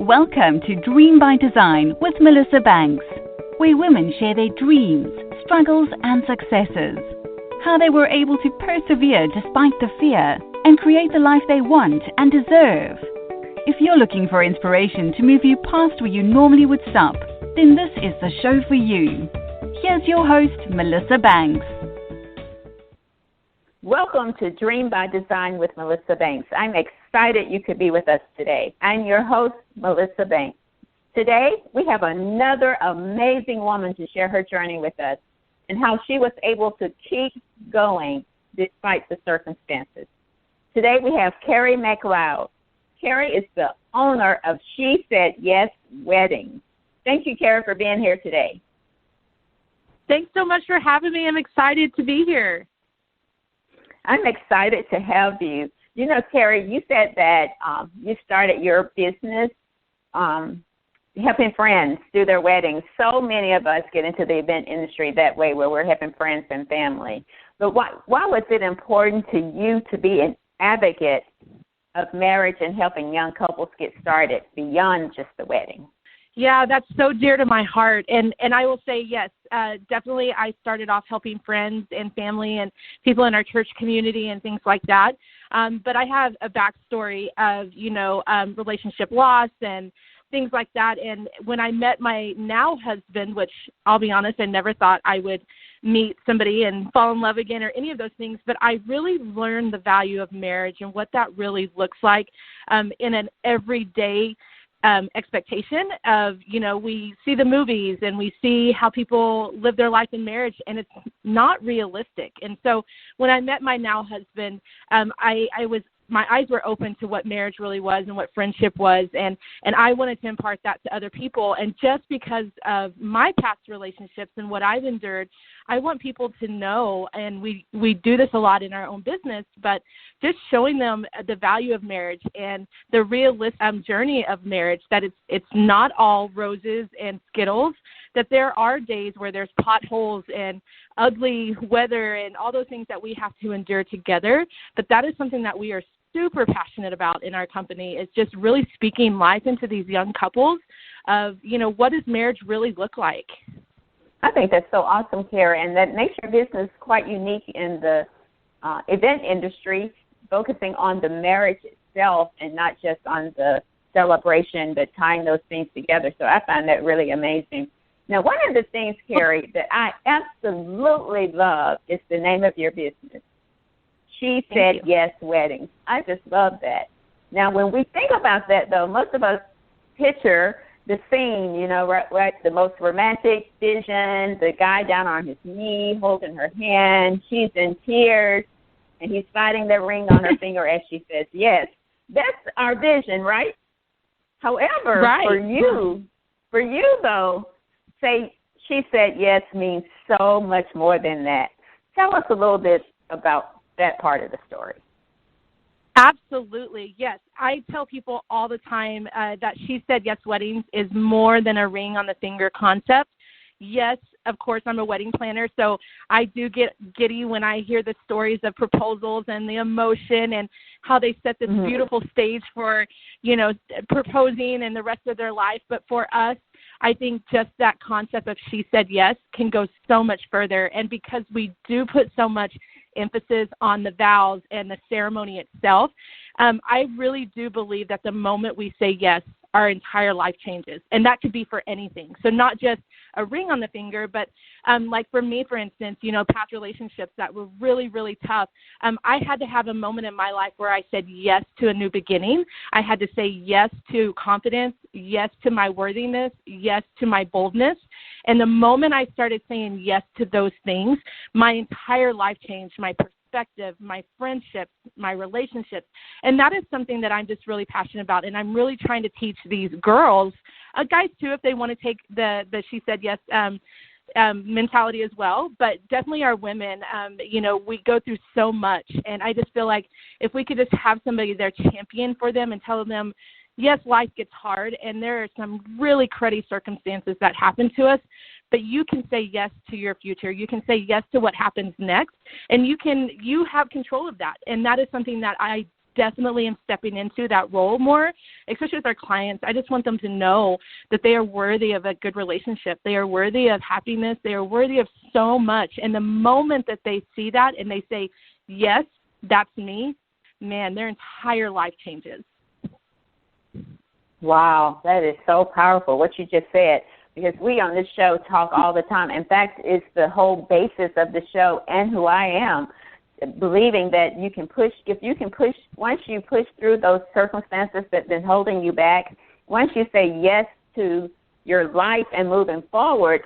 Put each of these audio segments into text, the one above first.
Welcome to Dream by Design with Melissa Banks, where women share their dreams, struggles, and successes. How they were able to persevere despite the fear and create the life they want and deserve. If you're looking for inspiration to move you past where you normally would stop, then this is the show for you. Here's your host, Melissa Banks. Welcome to Dream by Design with Melissa Banks. I'm excited you could be with us today. I'm your host, Melissa Banks. Today, we have another amazing woman to share her journey with us and how she was able to keep going despite the circumstances. Today, we have Karie Macleod. Karie is the owner of She Said Yes Weddings. Thank you, Karie, for being here today. Thanks so much for having me. I'm excited to be here. I'm excited to have you. You know, Karie, you said that you started your business helping friends do their weddings. So many of us get into the event industry that way, where we're helping friends and family. But why was it important to you to be an advocate of marriage and helping young couples get started beyond just the wedding? Yeah, that's so dear to my heart. And I will say, yes, definitely I started off helping friends and family and people in our church community and things like that. But I have a backstory of, relationship loss and things like that. And when I met my now husband, which I'll be honest, I never thought I would meet somebody and fall in love again or any of those things, but I really learned the value of marriage and what that really looks like in an everyday expectation of, we see the movies and we see how people live their life in marriage, and it's not realistic. And so when I met my now husband, my eyes were open to what marriage really was and what friendship was, and I wanted to impart that to other people. And just because of my past relationships and what I've endured, I want people to know, and we do this a lot in our own business, but just showing them the value of marriage and the realistic journey of marriage, that it's not all roses and Skittles, that there are days where there's potholes and ugly weather and all those things that we have to endure together. But that is something that we are super passionate about in our company, is just really speaking life into these young couples of, what does marriage really look like? I think that's so awesome, Karie, and that makes your business quite unique in the event industry, focusing on the marriage itself and not just on the celebration, but tying those things together. So I find that really amazing. Now, one of the things, Karie, that I absolutely love is the name of your business. She Said Yes Weddings. I just love that. Now, when we think about that, though, most of us picture the scene, right, the most romantic vision, the guy down on his knee holding her hand, she's in tears, and he's sliding the ring on her finger as she says yes. That's our vision, right? However, right. For you, though, say She Said Yes means so much more than that. Tell us a little bit about that part of the story. Absolutely, yes. I tell people all the time that She Said Yes Weddings is more than a ring on the finger concept. Yes, of course, I'm a wedding planner, so I do get giddy when I hear the stories of proposals and the emotion and how they set this beautiful stage for, proposing and the rest of their life. But for us, I think just that concept of She Said Yes can go so much further. And because we do put so much emphasis on the vows and the ceremony itself, I really do believe that the moment we say yes, our entire life changes. And that could be for anything. So not just a ring on the finger, but like for me, for instance, past relationships that were really, really tough. I had to have a moment in my life where I said yes to a new beginning. I had to say yes to confidence, yes to my worthiness, yes to my boldness. And the moment I started saying yes to those things, my entire life changed, my perspective, my friendships, my relationships. And that is something that I'm just really passionate about. And I'm really trying to teach these girls, guys too, if they want to take the She Said Yes mentality as well, but definitely our women, we go through so much. And I just feel like if we could just have somebody there champion for them and tell them, yes, life gets hard and there are some really cruddy circumstances that happen to us, but you can say yes to your future. You can say yes to what happens next, and you have control of that. And that is something that I definitely am stepping into that role more, especially with our clients. I just want them to know that they are worthy of a good relationship. They are worthy of happiness. They are worthy of so much. And the moment that they see that and they say, yes, that's me, man, their entire life changes. Wow, that is so powerful, what you just said, because we on this show talk all the time. In fact, it's the whole basis of the show and who I am, believing that you can push, once you push through those circumstances that have been holding you back, once you say yes to your life and moving forward,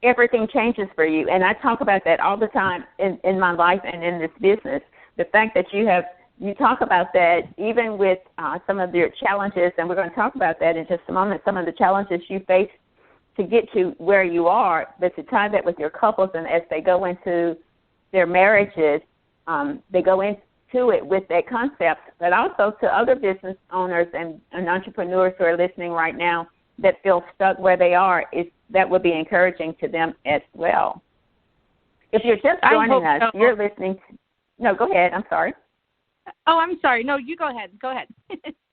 everything changes for you. And I talk about that all the time in my life and in this business. The fact that you talk about that even with some of your challenges, and we're going to talk about that in just a moment, some of the challenges you face to get to where you are, but to tie that with your couples, and as they go into their marriages, they go into it with that concept, but also to other business owners and entrepreneurs who are listening right now that feel stuck where they are, that would be encouraging to them as well. If you're just joining us, you're listening to, no, go ahead, I'm sorry. Oh, I'm sorry. No, you go ahead. Go ahead.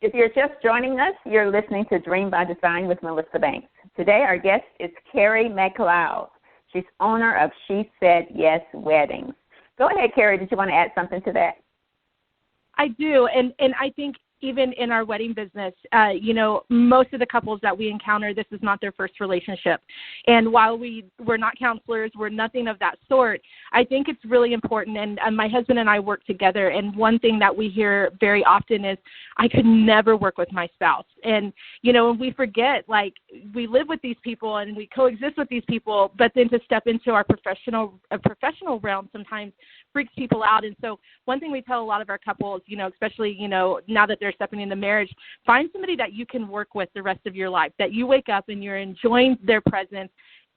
If you're just joining us, you're listening to Dream by Design with Melissa Banks. Today, our guest is Karie Macleod. She's owner of She Said Yes Weddings. Go ahead, Karie. Did you want to add something to that? I do, and I think even in our wedding business, most of the couples that we encounter, this is not their first relationship. And while we're not counselors, we're nothing of that sort, I think it's really important, and my husband and I work together, and one thing that we hear very often is, I could never work with my spouse. And, we forget, like, we live with these people and we coexist with these people, but then to step into our professional realm sometimes freaks people out. And so one thing we tell a lot of our couples, especially, now that they're stepping into marriage, find somebody that you can work with the rest of your life, that you wake up and you're enjoying their presence.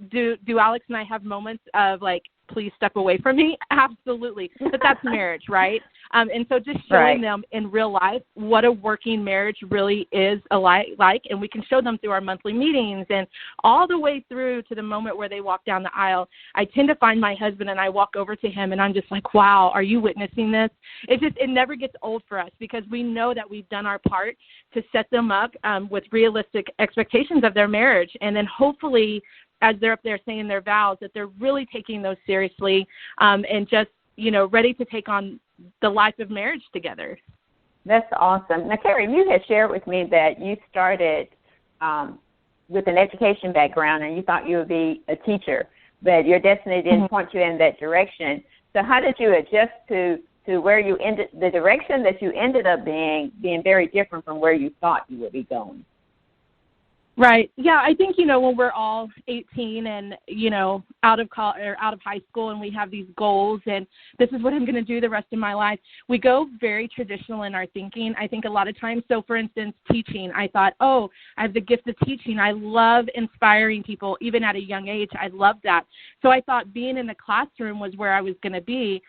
Do Alex and I have moments of, like, please step away from me? Absolutely. But that's marriage, right? And so just showing them in real life what a working marriage really is like, and we can show them through our monthly meetings and all the way through to the moment where they walk down the aisle. I tend to find my husband and I walk over to him and I'm just like, wow, are you witnessing this? It never gets old for us because we know that we've done our part to set them up with realistic expectations of their marriage. And then hopefully, as they're up there saying their vows, that they're really taking those seriously and just, ready to take on the life of marriage together. That's awesome. Now, Karie, you had shared with me that you started with an education background and you thought you would be a teacher, but your destiny didn't point you in that direction. So how did you adjust to where you ended, the direction that you ended up being very different from where you thought you would be going? Right. Yeah, I think, when we're all 18 and, out of high school and we have these goals and this is what I'm going to do the rest of my life, we go very traditional in our thinking, I think, a lot of times. So, for instance, teaching, I thought, I have the gift of teaching. I love inspiring people, even at a young age. I love that. So I thought being in the classroom was where I was going to be.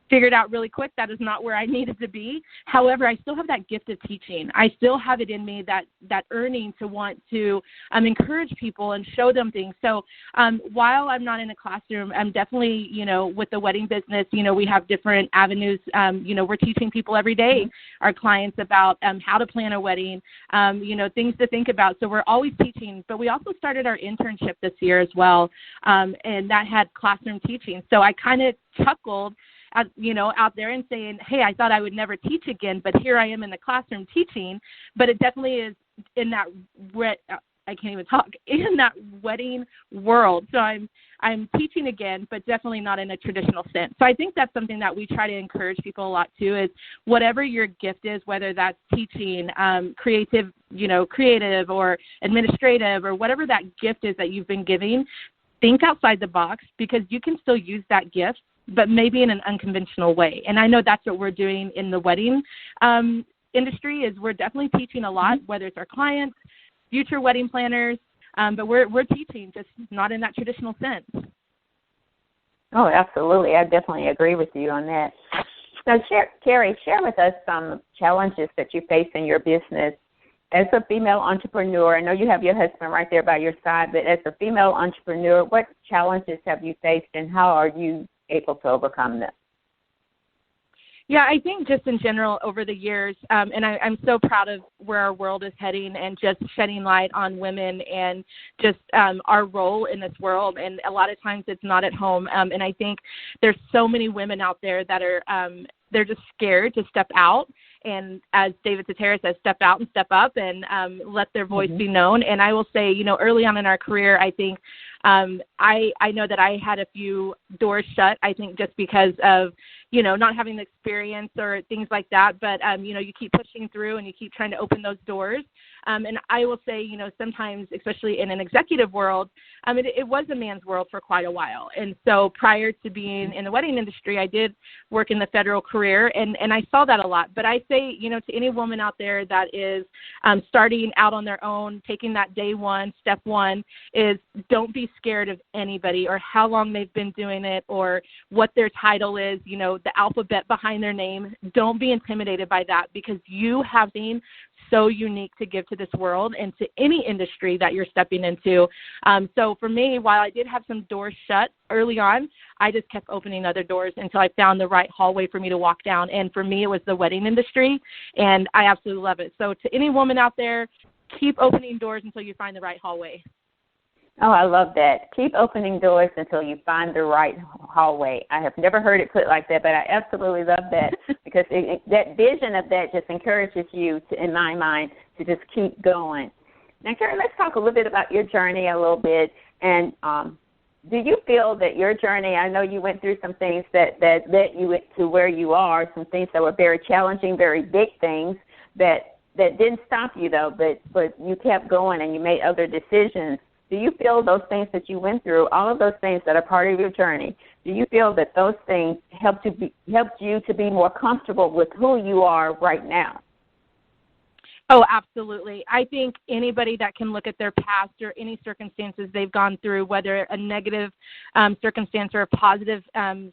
Figured out really quick that is not where I needed to be. However, I still have that gift of teaching. I still have it in me, that earning to want to encourage people and show them things. So while I'm not in a classroom, I'm definitely, with the wedding business, we have different avenues. We're teaching people every day, our clients, about how to plan a wedding, things to think about. So we're always teaching. But we also started our internship this year as well, and that had classroom teaching. So I kind of chuckled out there and saying, hey, I thought I would never teach again, but here I am in the classroom teaching. But it definitely is in that, I can't even talk, in that wedding world. So I'm teaching again, but definitely not in a traditional sense. So I think that's something that we try to encourage people a lot too, is whatever your gift is, whether that's teaching, creative or administrative, or whatever that gift is that you've been giving, think outside the box, because you can still use that gift, but maybe in an unconventional way. And I know that's what we're doing in the wedding industry, is we're definitely teaching a lot, whether it's our clients, future wedding planners, but we're teaching, just not in that traditional sense. Oh, absolutely. I definitely agree with you on that. So, Karie, share with us some challenges that you face in your business as a female entrepreneur. I know you have your husband right there by your side, but as a female entrepreneur, what challenges have you faced and how are you able to overcome them? Yeah, I think just in general over the years, and I'm so proud of where our world is heading and just shedding light on women and just our role in this world. And a lot of times it's not at home. And I think there's so many women out there that are they're just scared to step out. And as David Cetera says, step out and step up and let their voice be known. And I will say, you know, early on in our career, I think I know that I had a few doors shut, I think just because of, you know, not having the experience or things like that. But, you know, you keep pushing through and you keep trying to open those doors. And I will say, you know, sometimes, especially in an executive world, it was a man's world for quite a while. And so prior to being in the wedding industry, I did work in the federal career, and I saw that a lot. But I say, you know, to any woman out there that is starting out on their own, taking that day one, step one, is don't be scared of anybody or how long they've been doing it or what their title is, you know, the alphabet behind their name. Don't be intimidated by that, because you have something so unique to give to this world and to any industry that you're stepping into. So for me, while I did have some doors shut early on, I just kept opening other doors until I found the right hallway for me to walk down. And for me, it was the wedding industry, and I absolutely love it. So to any woman out there, keep opening doors until you find the right hallway. Oh, I love that. Keep opening doors until you find the right hallway. I have never heard it put like that, but I absolutely love that because that vision of that just encourages you, to, in my mind, to just keep going. Now, Karie, let's talk a little bit about your journey a little bit. And do you feel that your journey, I know you went through some things that led you to where you are, some things that were very challenging, very big things that didn't stop you, though, but you kept going and you made other decisions. Do you feel those things that you went through, all of those things that are part of your journey, do you feel that those things helped you to be more comfortable with who you are right now? Oh, absolutely. I think anybody that can look at their past or any circumstances they've gone through, whether a negative circumstance or a positive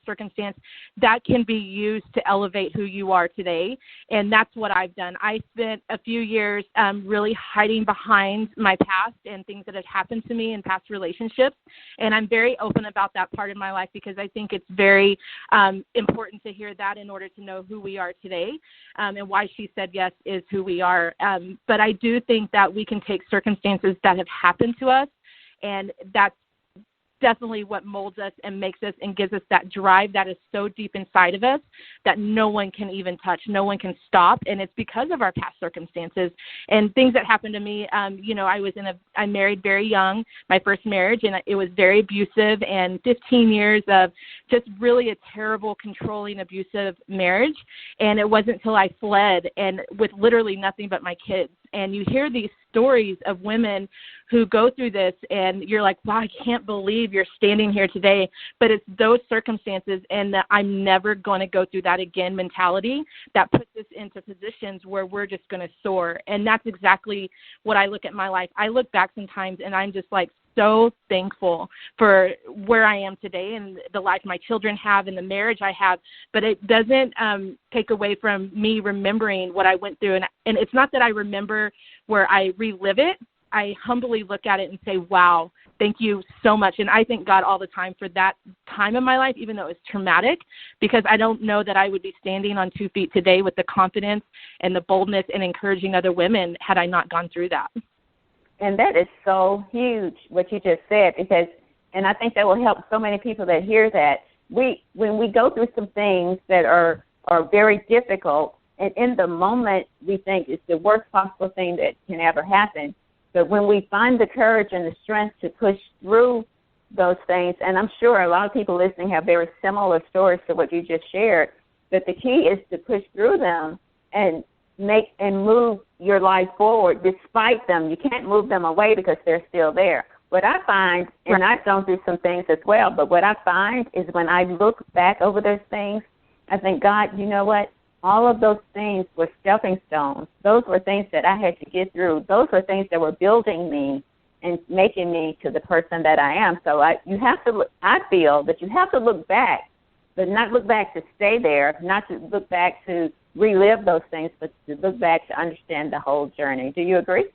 circumstance, that can be used to elevate who you are today. And that's what I've done. I spent a few years really hiding behind my past and things that had happened to me in past relationships. And I'm very open about that part of my life because I think it's very important to hear that in order to know who we are today. And why she said yes is who we are. But I do think that we can take circumstances that have happened to us, and that's definitely what molds us and makes us and gives us that drive that is so deep inside of us that no one can even touch, no one can stop. And it's because of our past circumstances and things that happened to me. You know, I married very young, my first marriage, and it was very abusive, and 15 years of just really a terrible, controlling, abusive marriage. And it wasn't until I fled and with literally nothing but my kids. And you hear these stories of women who go through this, and you're like, wow, I can't believe you're standing here today. But it's those circumstances and the I'm never going to go through that again mentality that puts us into positions where we're just going to soar. And that's exactly what I look at my life. I look back sometimes, and I'm just like so thankful for where I am today and the life my children have and the marriage I have. But it doesn't take away from me remembering what I went through. And it's not that I remember where I relive it. I humbly look at it and say, wow, thank you so much. And I thank God all the time for that time in my life, even though it was traumatic, because I don't know that I would be standing on 2 feet today with the confidence and the boldness and encouraging other women had I not gone through that. And that is so huge, what you just said, because, and I think that will help so many people that hear that. When we go through some things that are very difficult, and in the moment we think it's the worst possible thing that can ever happen, but when we find the courage and the strength to push through those things, and I'm sure a lot of people listening have very similar stories to what you just shared, but the key is to push through them and make and move your life forward despite them. You can't move them away because they're still there. What I find, and I've gone through some things as well, but what I find is when I look back over those things, I think, God, you know what? All of those things were stepping stones. Those were things that I had to get through. Those were things that were building me and making me to the person that I am. So I feel that you have to look back, but not look back to stay there, not to look back to relive those things, but to look back to understand the whole journey. Do you agree?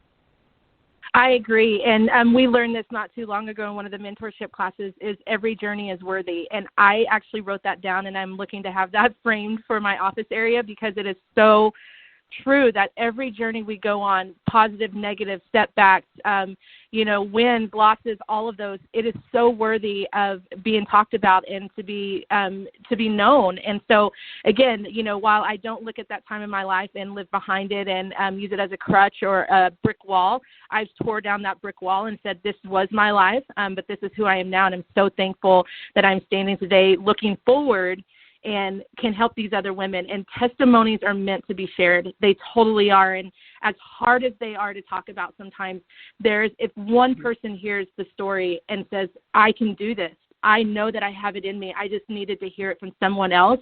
I agree. And we learned this not too long ago in one of the mentorship classes is every journey is worthy. And I actually wrote that down, and I'm looking to have that framed for my office area because it is so true that every journey we go on, positive, negative, setbacks, wins, losses, all of those, it is so worthy of being talked about and to be known. And so, again, while I don't look at that time in my life and live behind it and use it as a crutch or a brick wall, I've tore down that brick wall and said, this was my life, but this is who I am now. And I'm so thankful that I'm standing today looking forward and can help these other women. And testimonies are meant to be shared. They totally are. And as hard as they are to talk about sometimes, if one person hears the story and says, I can do this, I know that I have it in me, I just needed to hear it from someone else,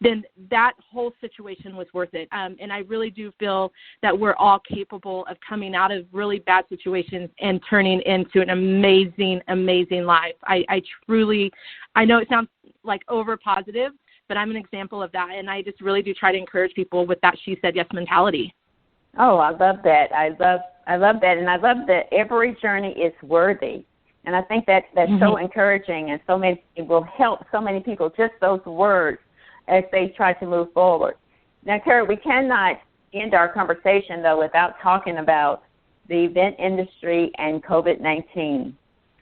then that whole situation was worth it. And I really do feel that we're all capable of coming out of really bad situations and turning into an amazing, amazing life. I truly, I know it sounds like over positive, but I'm an example of that, and I just really do try to encourage people with that she said yes mentality. Oh, I love that. I love that, and I love that every journey is worthy. And I think that's so encouraging, and it will help so many people, just those words, as they try to move forward. Now, Karie, we cannot end our conversation, though, without talking about the event industry and COVID-19.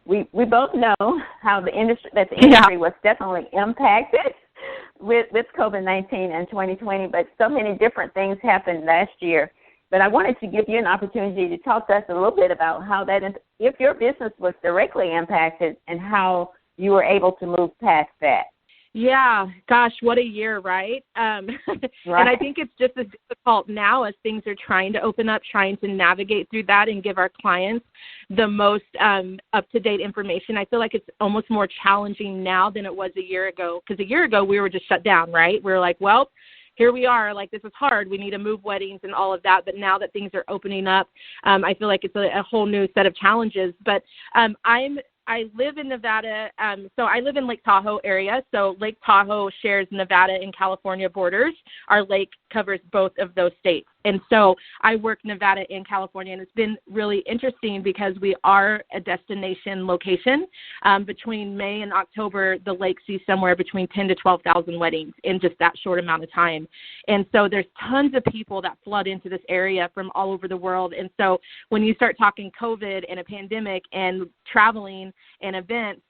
We both know how the industry was definitely impacted with COVID-19 and 2020, but so many different things happened last year. But I wanted to give you an opportunity to talk to us a little bit about how if your business was directly impacted and how you were able to move past that. Yeah, gosh, what a year, right? Right. And I think it's just as difficult now as things are trying to open up, trying to navigate through that and give our clients the most up-to-date information. I feel like it's almost more challenging now than it was a year ago, because a year ago we were just shut down, right? We were like, well, here we are, like this is hard. We need to move weddings and all of that. But now that things are opening up, I feel like it's a whole new set of challenges. But I live in Nevada, so I live in Lake Tahoe area. So Lake Tahoe shares Nevada and California borders. Our lake covers both of those states. And so I work Nevada and California, and it's been really interesting because we are a destination location. Between May and October, the lake sees somewhere between 10 to 12,000 weddings in just that short amount of time. And so there's tons of people that flood into this area from all over the world. And so when you start talking COVID and a pandemic and traveling and events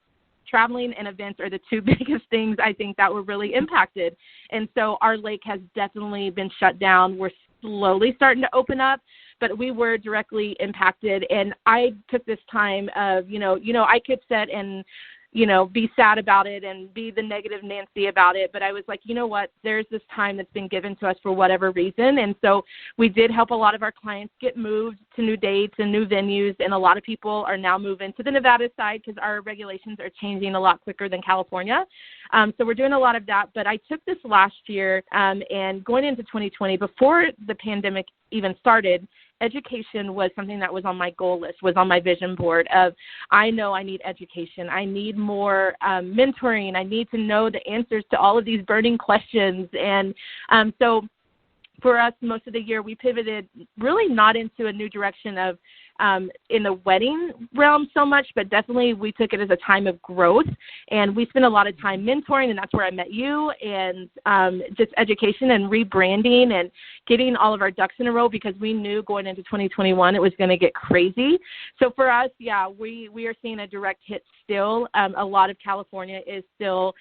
are the two biggest things I think that were really impacted. And so our lake has definitely been shut down. We're slowly starting to open up, but we were directly impacted. And I took this time of, I could sit and, be sad about it and be the negative Nancy about it. But I was like, you know what, there's this time that's been given to us for whatever reason. And so we did help a lot of our clients get moved to new dates and new venues. And a lot of people are now moving to the Nevada side because our regulations are changing a lot quicker than California. So we're doing a lot of that. But I took this last year and going into 2020, before the pandemic even started, education was something that was on my goal list, was on my vision board of, I know I need education. I need more mentoring. I need to know the answers to all of these burning questions. And so for us, most of the year, we pivoted really not into a new direction of in the wedding realm so much, but definitely we took it as a time of growth. And we spent a lot of time mentoring, and that's where I met you, and just education and rebranding and getting all of our ducks in a row, because we knew going into 2021 it was going to get crazy. So for us, we are seeing a direct hit still. A lot of California is still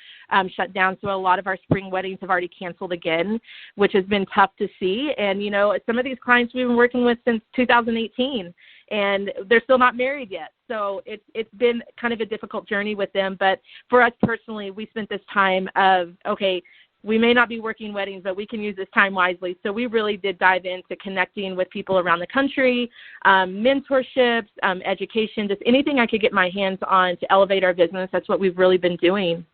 shut down, so a lot of our spring weddings have already canceled again, which has been tough to see. And, some of these clients we've been working with since 2018, and they're still not married yet. So it's been kind of a difficult journey with them. But for us personally, we spent this time of, okay, we may not be working weddings, but we can use this time wisely. So we really did dive into connecting with people around the country, mentorships, education, just anything I could get my hands on to elevate our business. That's what we've really been doing.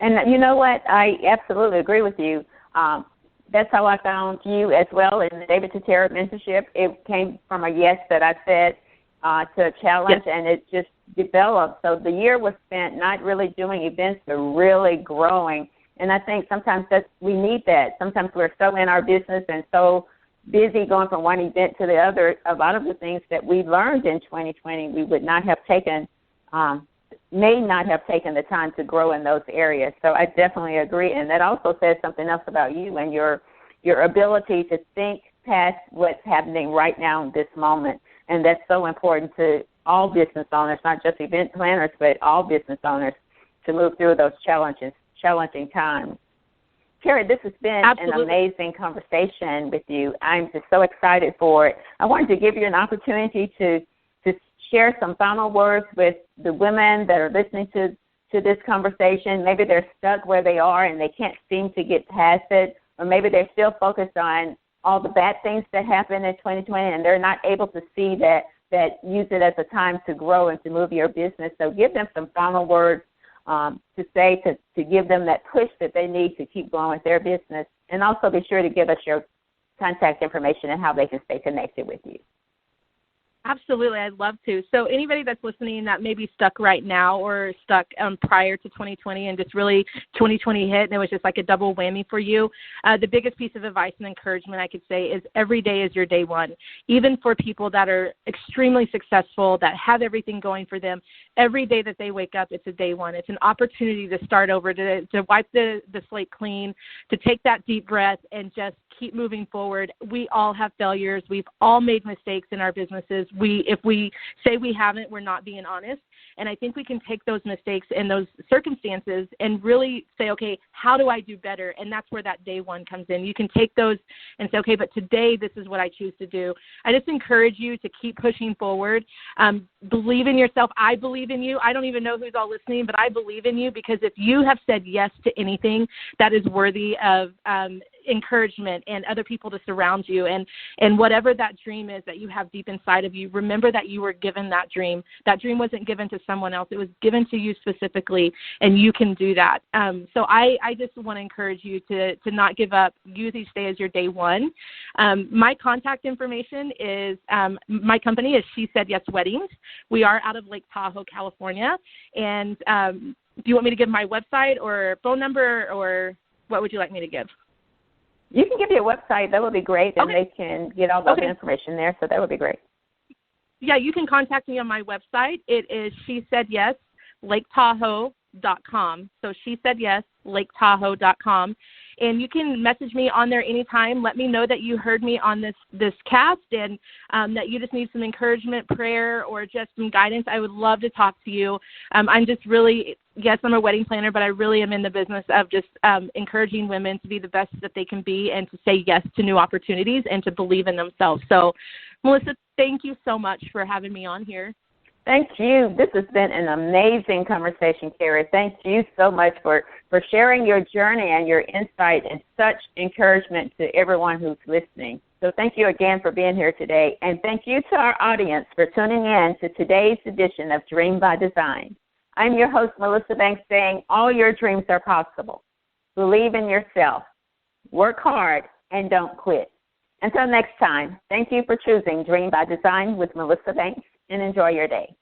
And you know what? I absolutely agree with you. That's how I found you as well in the David Tutera mentorship. It came from a yes that I said to a challenge, and it just developed. So the year was spent not really doing events, but really growing. And I think sometimes we need that. Sometimes we're so in our business and so busy going from one event to the other, a lot of the things that we learned in 2020, we would not have taken, may not have taken the time to grow in those areas. So I definitely agree. And that also says something else about you and your ability to think past what's happening right now in this moment. And that's so important to all business owners, not just event planners, but all business owners, to move through those challenging times. Karie, this has been Absolutely. an amazing conversation with you. I'm just so excited for it. I wanted to give you an opportunity to share some final words with the women that are listening to this conversation. Maybe they're stuck where they are and they can't seem to get past it, or maybe they're still focused on all the bad things that happened in 2020 and they're not able to see that use it as a time to grow and to move your business. So give them some final words to say to give them that push that they need to keep going with their business. And also be sure to give us your contact information and how they can stay connected with you. Absolutely, I'd love to. So anybody that's listening that may be stuck right now or stuck prior to 2020 and just really 2020 hit and it was just like a double whammy for you, the biggest piece of advice and encouragement I could say is every day is your day one. Even for people that are extremely successful, that have everything going for them, every day that they wake up, it's a day one. It's an opportunity to start over, to wipe the slate clean, to take that deep breath and just keep moving forward. We all have failures. We've all made mistakes in our businesses. If we say we haven't, we're not being honest. And I think we can take those mistakes and those circumstances and really say, okay, how do I do better? And that's where that day one comes in. You can take those and say, okay, but today this is what I choose to do. I just encourage you to keep pushing forward. Believe in yourself. I believe in you. I don't even know who's all listening, but I believe in you, because if you have said yes to anything that is worthy of encouragement and other people to surround you, and whatever that dream is that you have deep inside of you, remember that you were given that dream. That dream wasn't given to someone else. It was given to you specifically, and you can do that. So I just want to encourage you to not give up. Use each day as your day one. My contact information is, my company is She Said Yes Weddings. We are out of Lake Tahoe, California. And do you want me to give my website or phone number, or what would you like me to give? You can give your website. That would be great, and Okay. they can get all the information there, so that would be great. Yeah, you can contact me on my website. It is SheSaidYesLakeTahoe.com. So SheSaidYesLakeTahoe.com. And you can message me on there anytime. Let me know that you heard me on this cast and that you just need some encouragement, prayer, or just some guidance. I would love to talk to you. I'm just really, yes, I'm a wedding planner, but I really am in the business of just encouraging women to be the best that they can be and to say yes to new opportunities and to believe in themselves. So, Melissa, thank you so much for having me on here. Thank you. This has been an amazing conversation, Karie. Thank you so much for sharing your journey and your insight and such encouragement to everyone who's listening. So thank you again for being here today. And thank you to our audience for tuning in to today's edition of Dream by Design. I'm your host, Melissa Banks, saying all your dreams are possible. Believe in yourself. Work hard and don't quit. Until next time, thank you for choosing Dream by Design with Melissa Banks, and enjoy your day.